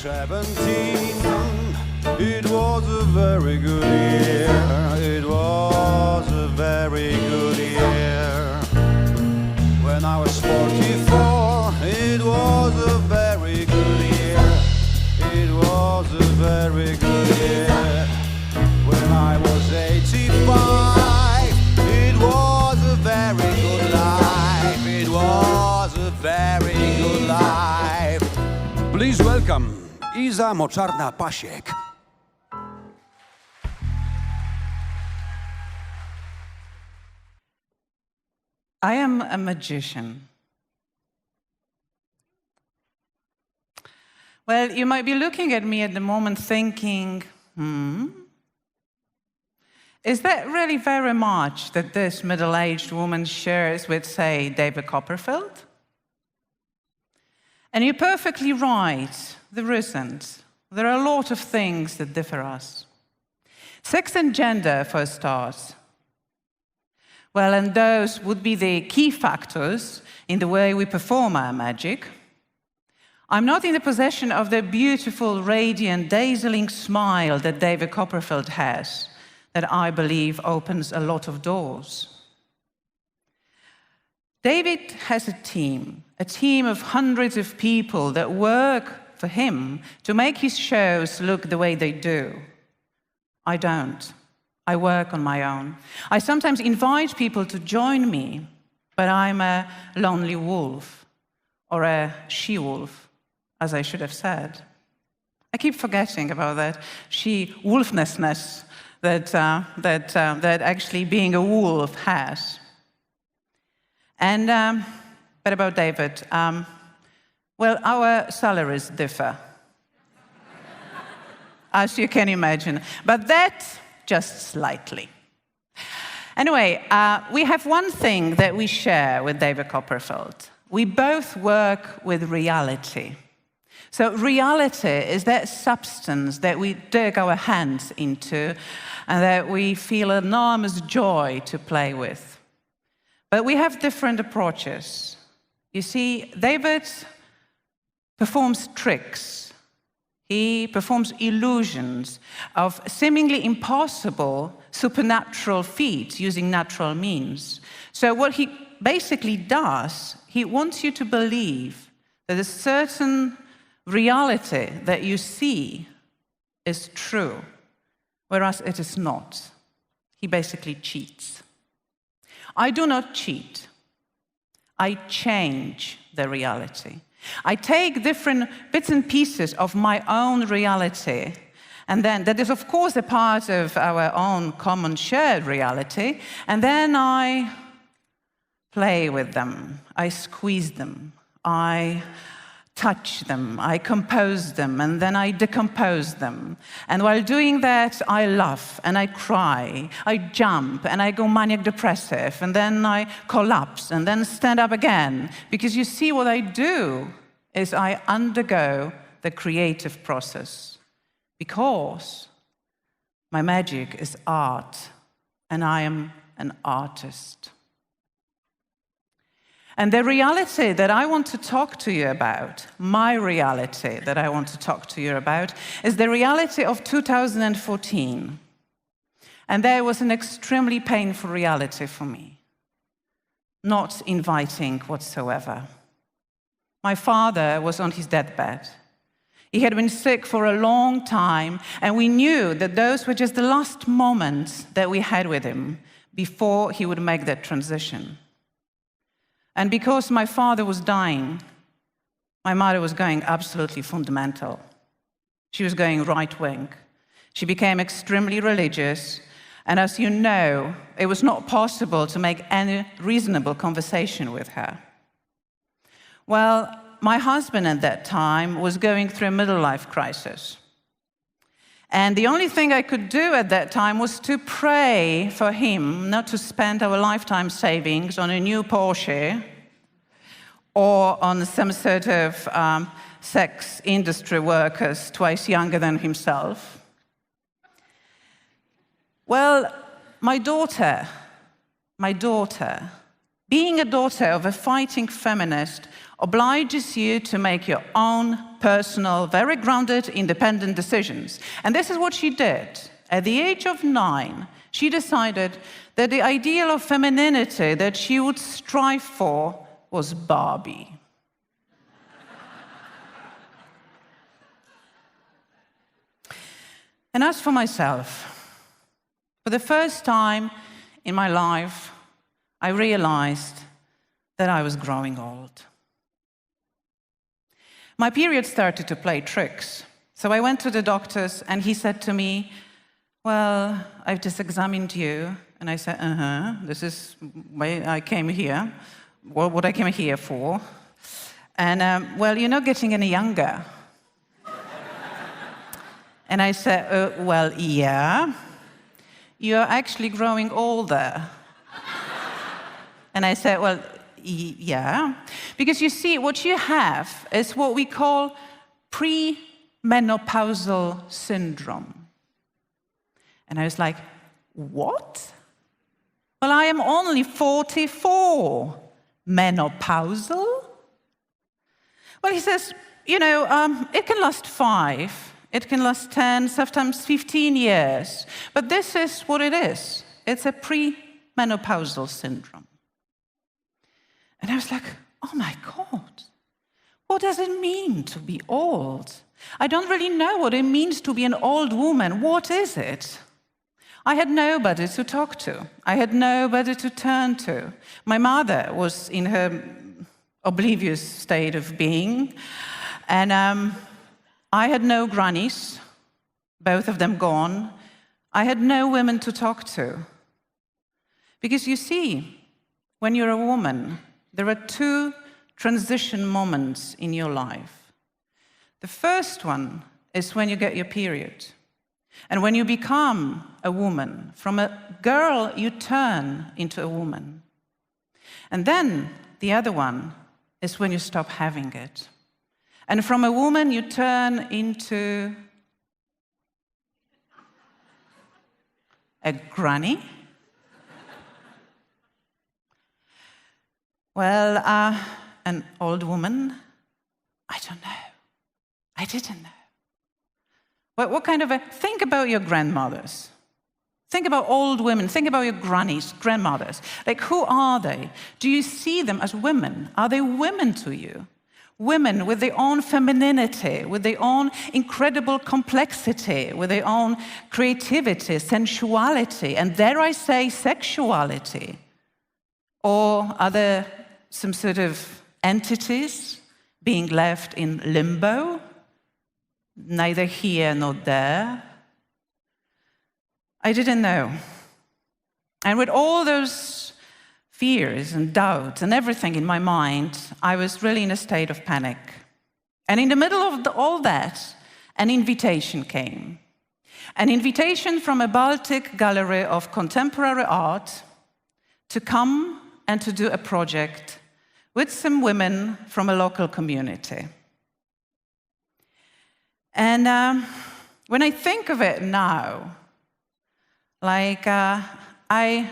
17, it was a very good year. It was a very good year. When I was 44, it was a very good year. It was a very good year. When I was 85, it was a very good life. It was a very good life. Please welcome Iza Moczarna-Pasiek. I am a magician. Well, you might be looking at me at the moment thinking, is that really very much that this middle-aged woman shares with, say, David Copperfield? And you're perfectly right, there isn't. There are a lot of things that differ us. Sex and gender, for a start. Well, and those would be the key factors in the way we perform our magic. I'm not in the possession of the beautiful, radiant, dazzling smile that David Copperfield has, that I believe opens a lot of doors. David has a team of hundreds of people that work for him to make his shows look the way they do. I don't. I work on my own. I sometimes invite people to join me, but I'm a lonely wolf, or a she-wolf, as I should have said. I keep forgetting about that she-wolfness that actually being a wolf has. And, but about David, well, our salaries differ, as you can imagine, but that just slightly. Anyway, we have one thing that we share with David Copperfield. We both work with reality. So reality is that substance that we dig our hands into and that we feel enormous joy to play with. But we have different approaches. You see, David performs tricks. He performs illusions of seemingly impossible supernatural feats using natural means. So what he basically does, he wants you to believe that a certain reality that you see is true, whereas it is not. He basically cheats. I do not cheat. I change the reality. I take different bits and pieces of my own reality, and then that is, of course, a part of our own common shared reality, and then I play with them. I squeeze them. I touch them, I compose them, and then I decompose them. And while doing that, I laugh and I cry, I jump and I go manic depressive, and then I collapse and then stand up again. Because you see, what I do is I undergo the creative process. Because my magic is art, and I am an artist. And the reality that I want to talk to you about, my reality that I want to talk to you about, is the reality of 2014. And there was an extremely painful reality for me, not inviting whatsoever. My father was on his deathbed. He had been sick for a long time, and we knew that those were just the last moments that we had with him before he would make that transition. And because my father was dying, my mother was going absolutely fundamental. She was going right-wing. She became extremely religious, and as you know, it was not possible to make any reasonable conversation with her. Well, my husband at that time was going through a middle-life crisis. And the only thing I could do at that time was to pray for him not to spend our lifetime savings on a new Porsche or on some sort of sex industry workers twice younger than himself. Well, my daughter Being a daughter of a fighting feminist obliges you to make your own personal, very grounded, independent decisions. And this is what she did. At the age of 9, she decided that the ideal of femininity that she would strive for was Barbie. And as for myself, for the first time in my life, I realized that I was growing old. My period started to play tricks. So I went to the doctors and he said to me, well, I've just examined you. And I said, this is why I came here, what I came here for. And, well, you're not getting any younger. And I said, well, yeah, you're actually growing older. And I said, well, yeah, because you see, what you have is what we call premenopausal syndrome. And I was like, what? Well, I am only 44. Menopausal? Well, he says, you know, it can last 5. It can last 10, sometimes 15 years. But this is what it is. It's a premenopausal syndrome. And I was like, oh my God, what does it mean to be old? I don't really know what it means to be an old woman. What is it? I had nobody to talk to. I had nobody to turn to. My mother was in her oblivious state of being. And I had no grannies, both of them gone. I had no women to talk to. Because you see, when you're a woman, there are 2 transition moments in your life. The first one is when you get your period. And when you become a woman, from a girl you turn into a woman. And then the other one is when you stop having it. And from a woman you turn into a granny. Well, an old woman, I don't know. I didn't know. What kind of a... Think about your grandmothers. Think about old women. Think about your grannies, grandmothers. Like, who are they? Do you see them as women? Are they women to you? Women with their own femininity, with their own incredible complexity, with their own creativity, sensuality, and dare I say, sexuality. Or are there some sort of entities being left in limbo, neither here nor there? I didn't know. And with all those fears and doubts and everything in my mind, I was really in a state of panic. And in the middle of all that, an invitation came. An invitation from a Baltic gallery of contemporary art to come and to do a project with some women from a local community. And when I think of it now, like I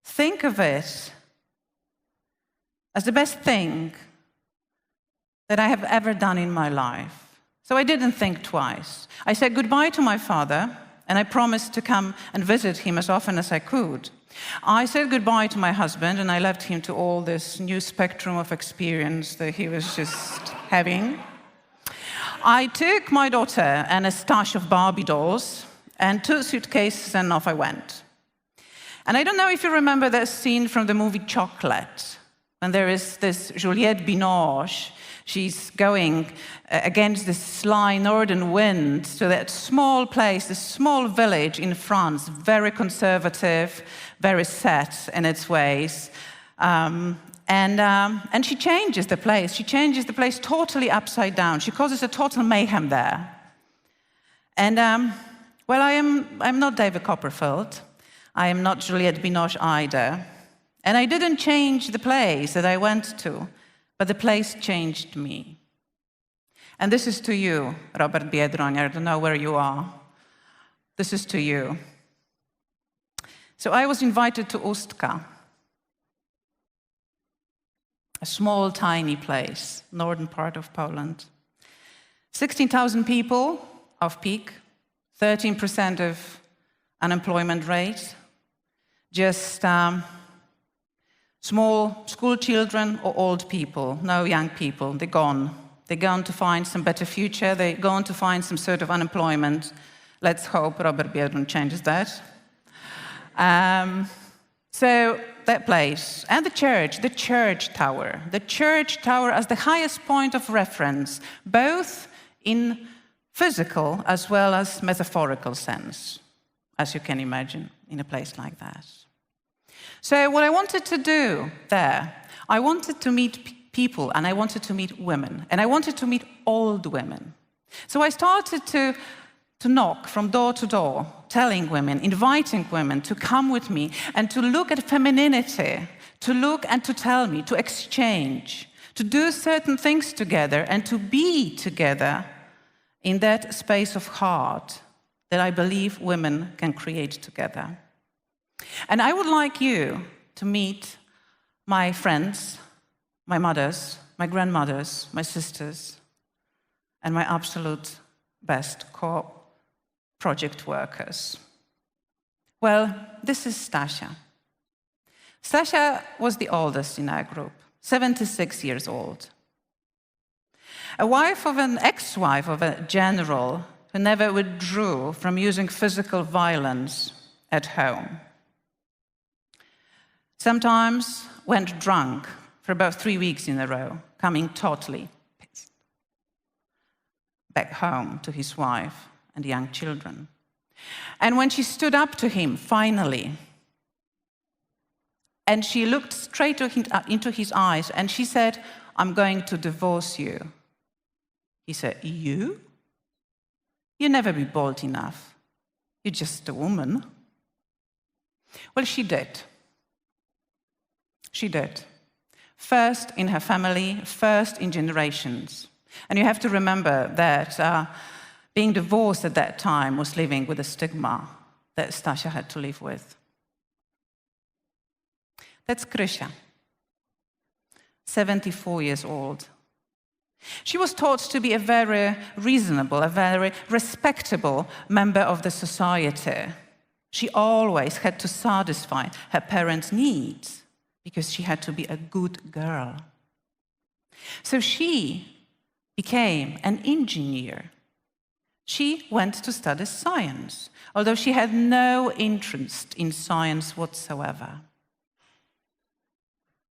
think of it as the best thing that I have ever done in my life. So I didn't think twice. I said goodbye to my father, and I promised to come and visit him as often as I could. I said goodbye to my husband, and I left him to all this new spectrum of experience that he was just having. I took my daughter and a stash of Barbie dolls and 2 suitcases, and off I went. And I don't know if you remember that scene from the movie Chocolate, when there is this Juliette Binoche. She's going against this sly northern wind to that small place, this small village in France, very conservative, very set in its ways. And she changes the place. She changes the place totally upside down. She causes a total mayhem there. And, well, I'm not David Copperfield. I am not Juliette Binoche either. And I didn't change the place that I went to, but the place changed me. And this is to you, Robert Biedroń. I don't know where you are. This is to you. So I was invited to Ustka, a small, tiny place, northern part of Poland. 16,000 people off peak, 13% of unemployment rate, just small school children or old people, no young people, they're gone. They're going to find some better future, they're going to find some sort of unemployment. Let's hope Robert Biedron changes that. So that place, and the church tower as the highest point of reference, both in physical as well as metaphorical sense, as you can imagine, in a place like that. So what I wanted to do there, I wanted to meet people, and I wanted to meet women, and I wanted to meet old women. So I started to knock from door to door, telling women, inviting women to come with me and to look at femininity, to look and to tell me, to exchange, to do certain things together and to be together in that space of heart that I believe women can create together. And I would like you to meet my friends, my mothers, my grandmothers, my sisters, and my absolute best project workers. Well, this is Stasia. Stasia was the oldest in our group, 76 years old. An ex-wife of a general who never withdrew from using physical violence at home. Sometimes went drunk for about 3 weeks in a row, coming totally pissed back home to his wife and young children. And when she stood up to him, finally, and she looked straight into his eyes, and she said, "I'm going to divorce you." He said, "You? You'll never be bold enough. You're just a woman." Well, she did. She did. First in her family, first in generations. And you have to remember that being divorced at that time was living with a stigma that Stasia had to live with. That's Krysia, 74 years old. She was taught to be a very reasonable, a very respectable member of the society. She always had to satisfy her parents' needs because she had to be a good girl. So she became an engineer. She went to study science, although she had no interest in science whatsoever.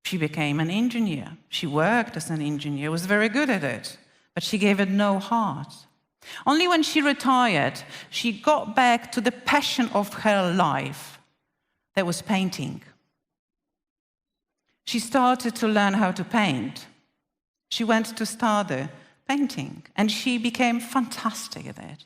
She became an engineer. She worked as an engineer, was very good at it, but she gave it no heart. Only when she retired, she got back to the passion of her life, that was painting. She started to learn how to paint. She went to study painting, and she became fantastic at it.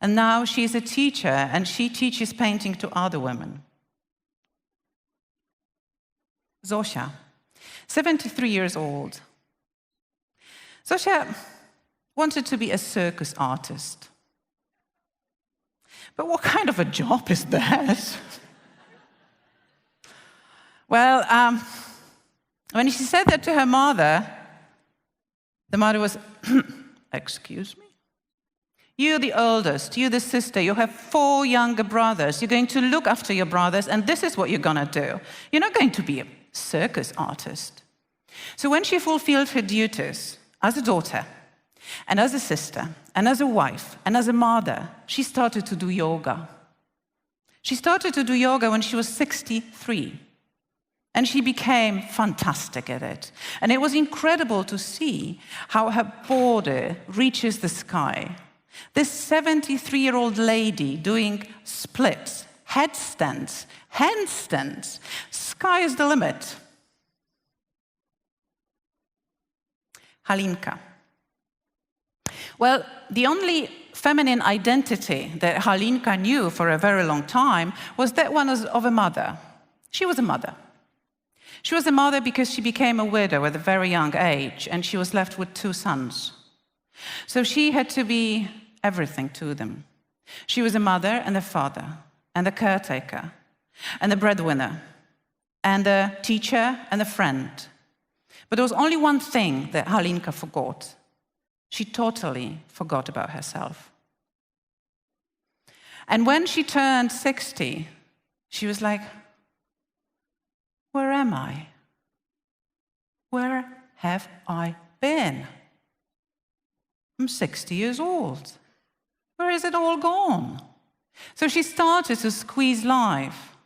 And now she is a teacher, and she teaches painting to other women. Zosia, 73 years old. Zosia wanted to be a circus artist. But what kind of a job is that? Well, when she said that to her mother, the mother was, "Excuse me? You're the oldest, you're the sister, you have 4 younger brothers, you're going to look after your brothers, and this is what you're going to do. You're not going to be a circus artist." So when she fulfilled her duties as a daughter, and as a sister, and as a wife, and as a mother, she started to do yoga. She started to do yoga when she was 63. And she became fantastic at it. And it was incredible to see how her body reaches the sky. This 73-year-old lady doing splits, headstands, handstands. Sky is the limit. Halinka. Well, the only feminine identity that Halinka knew for a very long time was that one of a mother. She was a mother. She was a mother because she became a widow at a very young age, and she was left with 2 sons. So she had to be everything to them. She was a mother and a father and a caretaker. and the breadwinner, and the teacher and the friend. But there was only one thing that Halinka forgot. She totally forgot about herself. And when she turned 60, she was like, where am I? Where have I been? I'm 60 years old. Where is it all gone? So she started to squeeze life.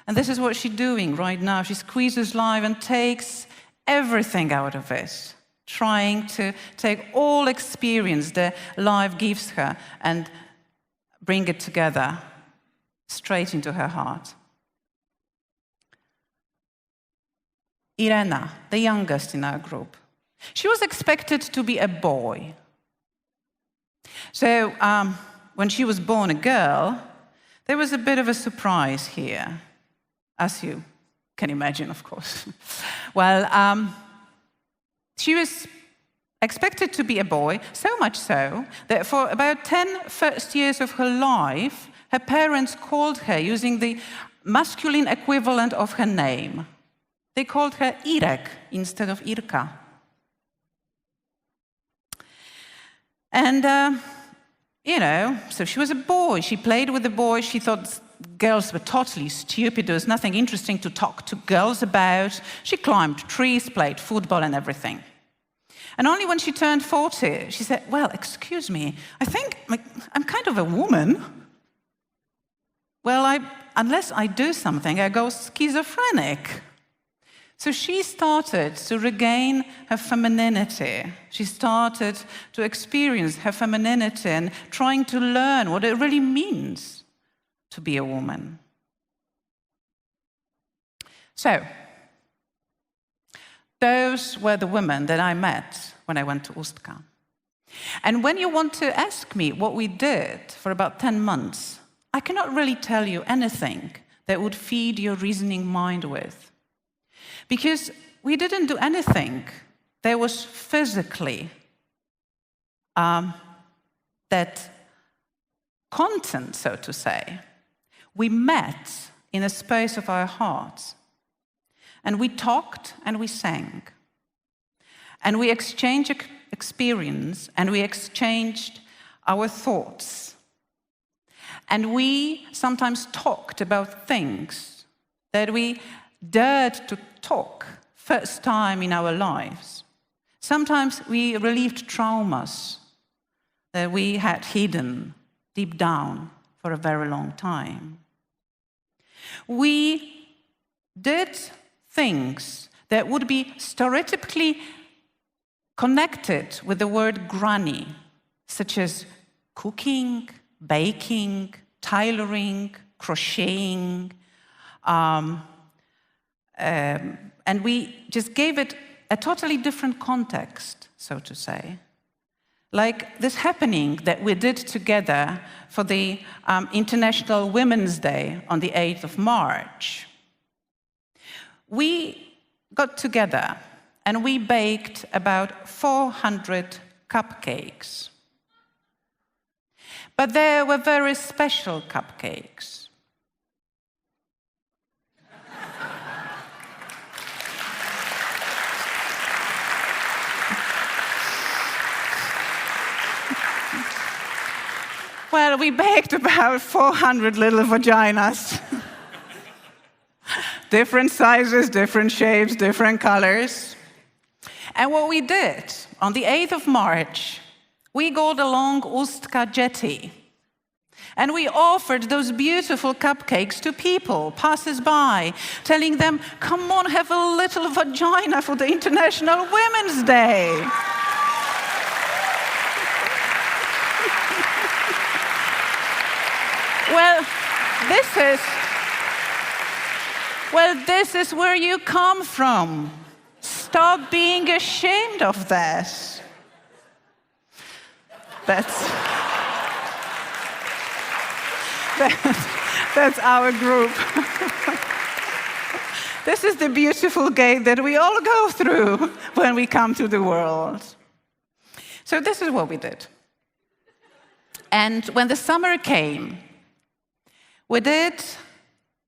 And this is what she's doing right now. She squeezes life and takes everything out of it, trying to take all experience that life gives her and bring it together straight into her heart. Irena, the youngest in our group, she was expected to be a boy. So when she was born a girl, there was a bit of a surprise here, as you can imagine, of course. Well, she was expected to be a boy, so much so that for about 10 first years of her life, her parents called her using the masculine equivalent of her name. They called her Irek instead of Irka. And, so she was a boy. She played with the boys. She thought girls were totally stupid. There was nothing interesting to talk to girls about. She climbed trees, played football and everything. And only when she turned 40, she said, well, excuse me, I think I'm kind of a woman. Well, unless I do something, I go schizophrenic. So she started to regain her femininity. She started to experience her femininity and trying to learn what it really means to be a woman. So, those were the women that I met when I went to Ustka. And when you want to ask me what we did for about 10 months, I cannot really tell you anything that would feed your reasoning mind with. Because we didn't do anything that was physically that content, so to say. We met in a space of our hearts. And we talked and we sang. And we exchanged experience and we exchanged our thoughts. And we sometimes talked about things that we dared to talk first time in our lives. Sometimes we relieved traumas that we had hidden deep down for a very long time. We did things that would be stereotypically connected with the word granny, such as cooking, baking, tailoring, crocheting, and we just gave it a totally different context, so to say. Like this happening that we did together for the International Women's Day on the 8th of March. We got together and we baked about 400 cupcakes. But they were very special cupcakes. Well, we baked about 400 little vaginas. Different sizes, different shapes, different colors. And what we did, on the 8th of March, we got along Ustka jetty. And we offered those beautiful cupcakes to people, passers-by, telling them, come on, have a little vagina for the International Women's Day. This is where you come from. Stop being ashamed of that. That's our group. This is the beautiful gate that we all go through when we come to the world. So this is what we did. And when the summer came, we did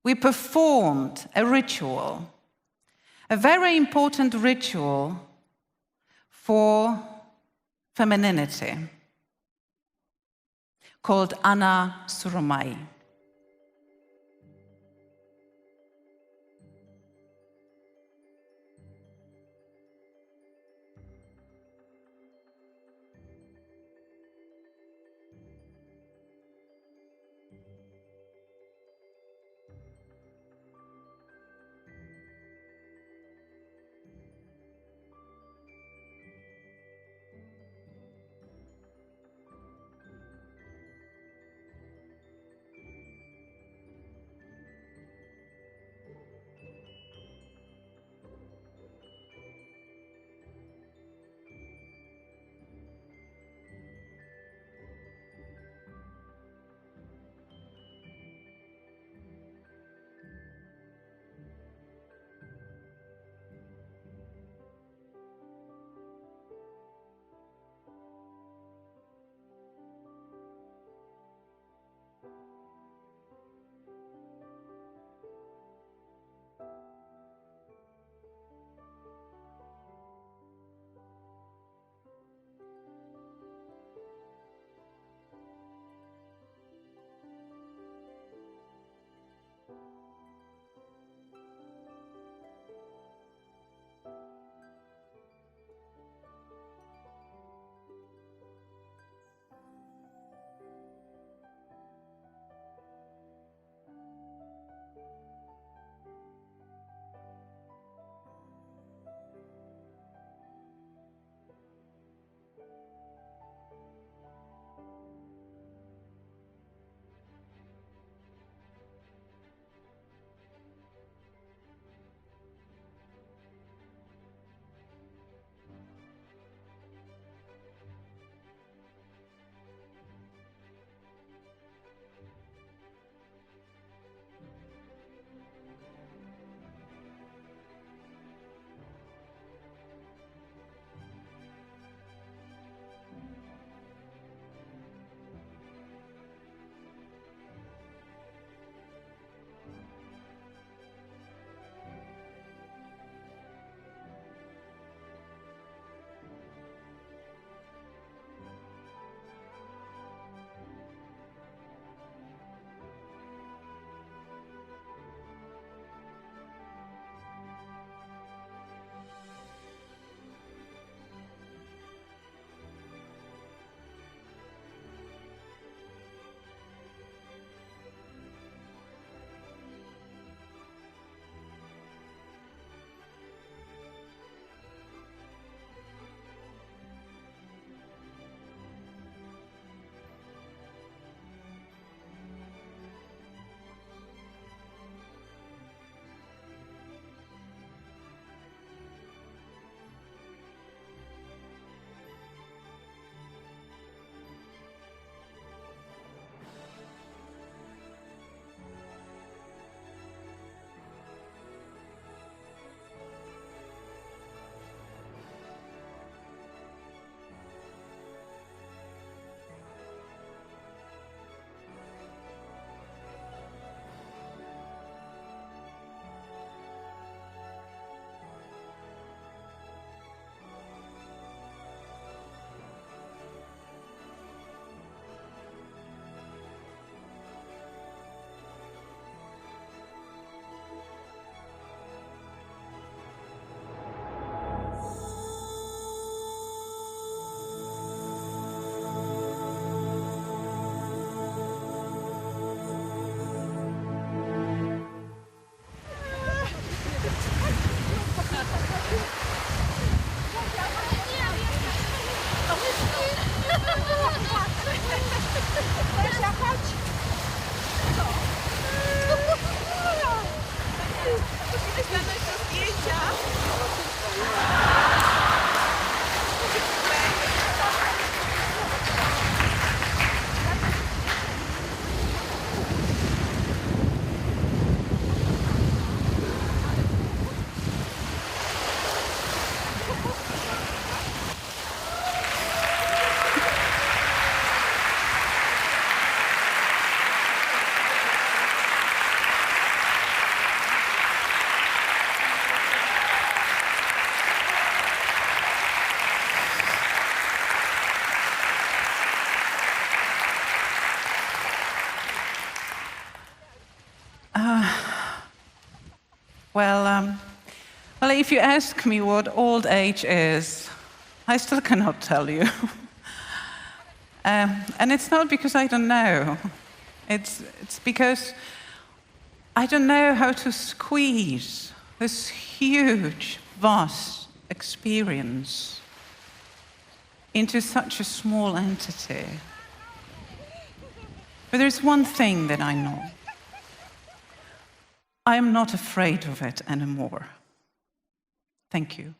we performed a ritual, a very important ritual for femininity, called Anna Suromai. Well, if you ask me what old age is, I still cannot tell you. And it's not because I don't know. It's because I don't know how to squeeze this huge, vast experience into such a small entity. But there's one thing that I know. I am not afraid of it anymore. Thank you.